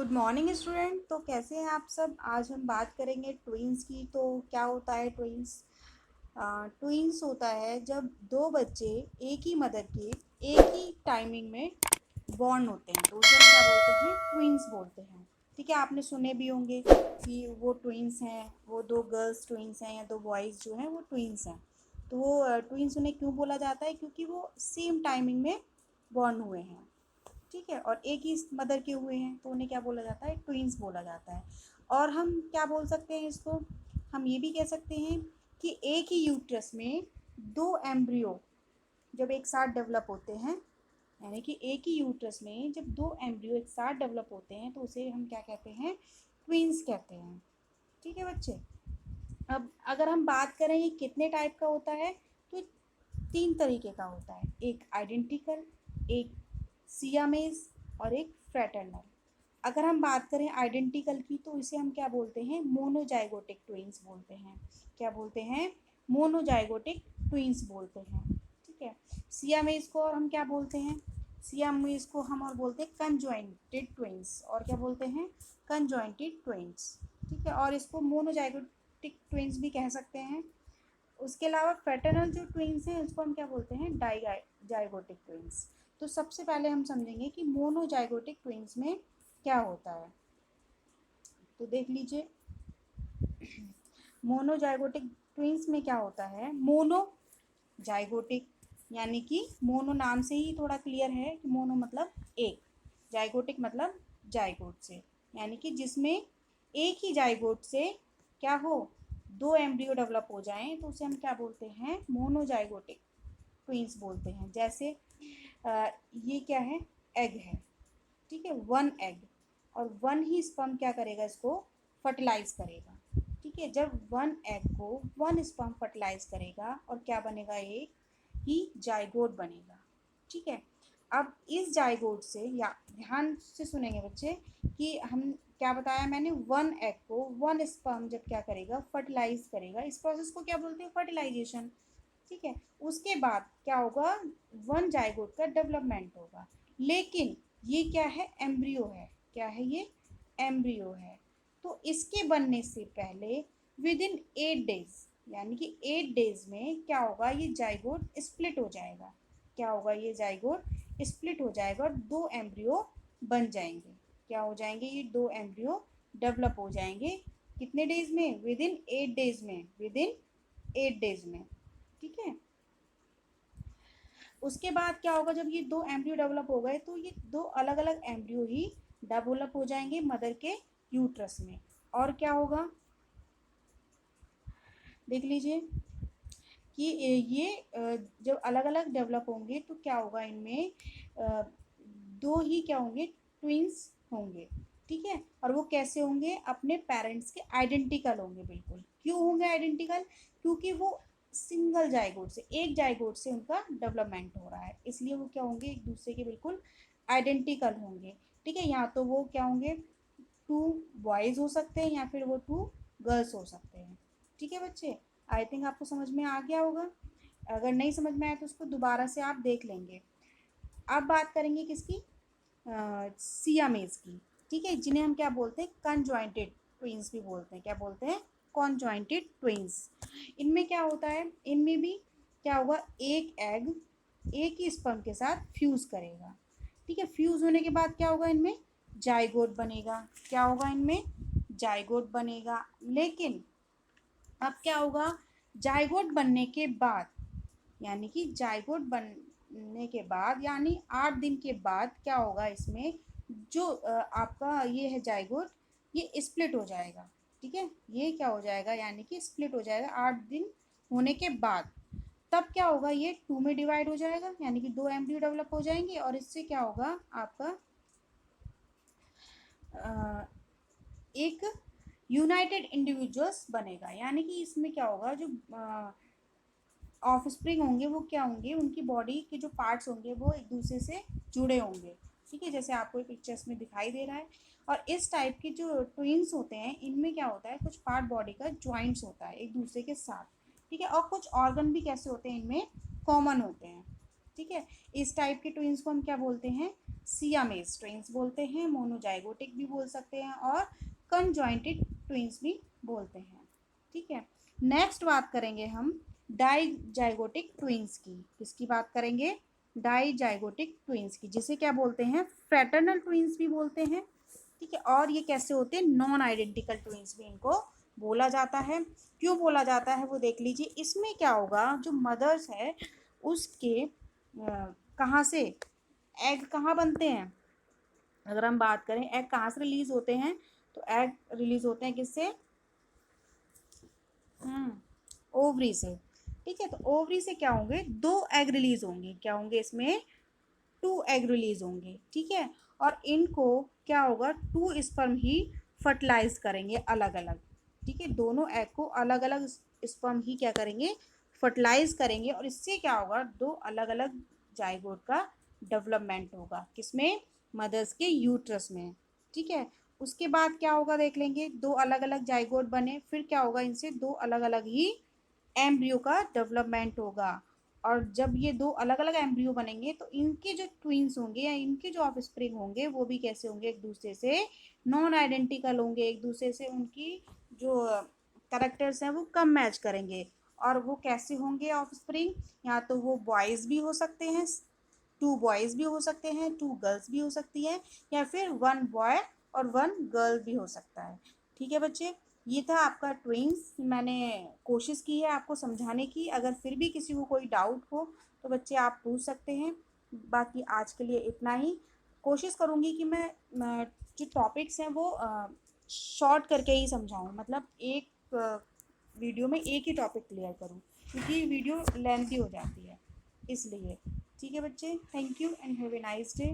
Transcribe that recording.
Good morning student. तो कैसे हैं आप सब। आज हम बात करेंगे ट्विंस की। तो क्या होता है ट्विंस। ट्विंस होता है जब दो बच्चे एक ही मदर के एक ही टाइमिंग में बॉर्न होते हैं, तो उसे हम क्या बोलते हैं, ट्विंस बोलते हैं। ठीक है, आपने सुने भी होंगे कि वो ट्विंस हैं, वो दो गर्ल्स ट्विंस हैं या दो बॉयज़ जो हैं वो ट्विंस हैं। तो वो ट्विंस उन्हें क्यों बोला जाता है, क्योंकि वो सेम टाइमिंग में बॉर्न हुए हैं। ठीक है, और एक ही मदर के हुए हैं तो उन्हें क्या बोला जाता है, ट्विंस बोला जाता है। और हम क्या बोल सकते हैं इसको, हम ये भी कह सकते हैं कि एक ही यूट्रस में दो एम्ब्रियो जब एक साथ डेवलप होते हैं, यानी कि एक ही यूट्रस में जब दो एम्ब्रियो एक साथ डेवलप होते हैं तो उसे हम क्या कहते हैं, ट्विंस कहते हैं। ठीक है बच्चे। अब अगर हम बात करें ये कितने टाइप का होता है, तो तीन तरीके का होता है। एक आइडेंटिकल, एक सियामेज और एक फ्रेटर्नल। अगर हम बात करें आइडेंटिकल की तो इसे हम क्या बोलते हैं, मोनोजाइगोटिक ट्विंस बोलते हैं। क्या बोलते हैं, मोनोजाइगोटिक ट्विंस बोलते हैं। ठीक है। सियामेज को और हम क्या बोलते हैं, सियामेज को हम और बोलते हैं कंजॉइंटेड ट्विंस। और क्या बोलते हैं, कंजॉइंटेड ट्विंस। ठीक है, और इसको मोनोजाइगोटिक ट्विंस भी कह सकते हैं। उसके अलावा फ्रेटर्नल जो ट्विंस हैं उसको हम क्या बोलते हैं, डाइजाइगोटिक ट्विंस। तो सबसे पहले हम समझेंगे कि मोनोजाइगोटिक ट्विंस में क्या होता है। तो देख लीजिए, मोनोजाइगोटिक ट्विंस में क्या होता है, मोनो जाइगोटिक, यानी कि मोनो नाम से ही थोड़ा क्लियर है कि मोनो मतलब एक, जाइगोटिक मतलब जाइगोट से, यानी कि जिसमें एक ही जाइगोट से क्या हो, दो एम्ब्रियो डेवलप हो जाएं तो उसे हम क्या बोलते हैं, मोनोजाइगोटिक ट्विंस बोलते हैं। जैसे ये क्या है, एग है। ठीक है, वन एग, और वन ही स्पर्म क्या करेगा, इसको फर्टिलाइज करेगा। ठीक है, जब वन एग को वन स्पर्म फर्टिलाइज करेगा और क्या बनेगा, एक ही जाइगोट बनेगा। ठीक है। अब इस जाइगोट से, या ध्यान से सुनेंगे बच्चे कि हम क्या बताया मैंने, वन एग को वन स्पर्म जब क्या करेगा, फर्टिलाइज करेगा, इस प्रोसेस को क्या बोलते हैं, फर्टिलाइजेशन। ठीक है। उसके बाद क्या होगा, वन जाइगोट का डेवलपमेंट होगा। लेकिन ये क्या है, एम्ब्रियो है। क्या है ये, एम्ब्रियो है। तो इसके बनने से पहले विद इन 8 डेज, यानी कि 8 डेज में क्या होगा, ये जाइगोट स्प्लिट हो जाएगा। क्या होगा, ये जाइगोट स्प्लिट हो जाएगा और दो एम्ब्रियो बन जाएंगे। क्या हो जाएंगे, ये दो एम्ब्रियो डेवलप हो जाएंगे। कितने डेज में, विद इन 8 डेज में, विद इन 8 डेज में। ठीक है। उसके बाद क्या होगा, जब ये दो एम्ब्रियो डेवलप हो गए तो ये दो अलग अलग एम्ब्रियो ही डेवलप हो जाएंगे मदर के यूट्रस में। और क्या होगा, देख लीजिए कि ये जब अलग अलग डेवलप होंगे तो क्या होगा, इनमें दो ही क्या होंगे, ट्विंस होंगे। ठीक है, और वो कैसे होंगे, अपने पेरेंट्स के आइडेंटिकल होंगे। बिल्कुल, क्यों होंगे आइडेंटिकल, क्योंकि वो सिंगल जाइगोट से, एक जाइगोट से उनका डेवलपमेंट हो रहा है, इसलिए वो क्या होंगे, एक दूसरे के बिल्कुल आइडेंटिकल होंगे। ठीक है, या तो वो क्या होंगे, टू बॉयज़ हो सकते हैं या फिर वो टू गर्ल्स हो सकते हैं। ठीक है बच्चे, आई थिंक आपको समझ में आ गया होगा। अगर नहीं समझ में आया तो उसको दोबारा से आप देख लेंगे। अब बात करेंगे किसकी, सियामेज की। ठीक है, जिन्हें हम क्या बोलते हैं, कॉन्जॉइंटेड ट्विंस भी बोलते हैं। क्या बोलते हैं, कॉन्जॉइंटेड ट्विंस। इनमें क्या होता है, इनमें भी क्या होगा, एक एग एक ही स्पर्म के साथ फ्यूज़ करेगा। ठीक है, फ्यूज़ होने के बाद क्या होगा, इनमें जाइगोट बनेगा। क्या होगा, इनमें जाइगोट बनेगा। लेकिन अब क्या होगा, जाइगोट बनने के बाद, यानी कि जाइगोट बनने के बाद यानी 8 दिन के बाद क्या होगा, इसमें जो आपका ये है जाइगोट, ये स्प्लिट हो जाएगा। ठीक है, ये क्या हो जाएगा, यानी कि स्प्लिट हो जाएगा 8 दिन होने के बाद। तब क्या होगा, ये टू में डिवाइड हो जाएगा, यानी कि दो एम्ब्रियो डेवलप हो जाएंगे और इससे क्या होगा, आपका एक यूनाइटेड इंडिविजुअल्स बनेगा। यानी कि इसमें क्या होगा, जो ऑफ स्प्रिंग होंगे वो क्या होंगे, उनकी बॉडी के जो पार्ट्स होंगे वो एक दूसरे से जुड़े होंगे। ठीक है, जैसे आपको पिक्चर्स में दिखाई दे रहा है। और इस टाइप के जो ट्विंस होते हैं, इनमें क्या होता है, कुछ पार्ट बॉडी का ज्वाइंट्स होता है एक दूसरे के साथ। ठीक है, और कुछ ऑर्गन भी कैसे होते हैं, इनमें कॉमन होते हैं। ठीक है। इस टाइप के ट्विंस को हम क्या बोलते हैं, सियामेज ट्विंस बोलते हैं, मोनोजाइगोटिक भी बोल सकते हैं और कंजॉइंटेड ट्विंस भी बोलते हैं। ठीक है। नेक्स्ट बात करेंगे हम डाइजाइगोटिक ट्विंस की। किसकी बात करेंगे, डाइजाइगोटिक ट्विंस की, जिसे क्या बोलते हैं, फ्रेटर्नल ट्विंस भी बोलते हैं। ठीक है। और ये कैसे होते हैं, नॉन आइडेंटिकल ट्विंस भी इनको बोला जाता है। क्यों बोला जाता है वो देख लीजिए। इसमें क्या होगा, जो मदर्स है उसके कहाँ से एग कहाँ बनते हैं, अगर हम बात करें एग कहाँ से रिलीज होते हैं, तो एग रिलीज होते हैं किससे, ओवरी से। ठीक है। तो ओवरी से क्या होंगे, दो एग रिलीज होंगे, क्या होंगे इसमें, टू एग रिलीज होंगे। ठीक है। और इनको क्या होगा, टू स्पर्म ही फर्टिलाइज करेंगे अलग अलग। ठीक है। दोनों एग को अलग अलग स्पर्म ही क्या करेंगे, फर्टिलाइज करेंगे, और इससे क्या होगा, दो अलग अलग जाइगोट का डेवलपमेंट होगा, किसमें, मदर्स के यूट्रस में। ठीक है। उसके बाद क्या होगा देख लेंगे, दो अलग अलग जाइगोट बने, फिर क्या होगा, इनसे दो अलग अलग ही एम्ब्रियो का डेवलपमेंट होगा। और जब ये दो अलग अलग एम्ब्रियो बनेंगे तो इनके जो ट्विंस होंगे या इनके जो ऑफस्प्रिंग होंगे वो भी कैसे होंगे, एक दूसरे से नॉन आइडेंटिकल होंगे, एक दूसरे से उनकी जो करेक्टर्स हैं वो कम मैच करेंगे। और वो कैसे होंगे ऑफस्प्रिंग, या तो वो बॉयज़ भी हो सकते हैं, टू बॉयज़ भी हो सकते हैं, टू गर्ल्स भी हो सकती हैं, या फिर वन बॉय और वन गर्ल भी हो सकता है। ठीक है बच्चे, ये था आपका ट्विंस। मैंने कोशिश की है आपको समझाने की, अगर फिर भी किसी को कोई डाउट हो तो बच्चे आप पूछ सकते हैं। बाकी आज के लिए इतना ही। कोशिश करूँगी कि मैं जो टॉपिक्स हैं वो शॉर्ट करके ही समझाऊँ, मतलब एक वीडियो में एक ही टॉपिक क्लियर करूँ, क्योंकि वीडियो लेंथी हो जाती है इसलिए। ठीक है बच्चे, thank you and have a nice day.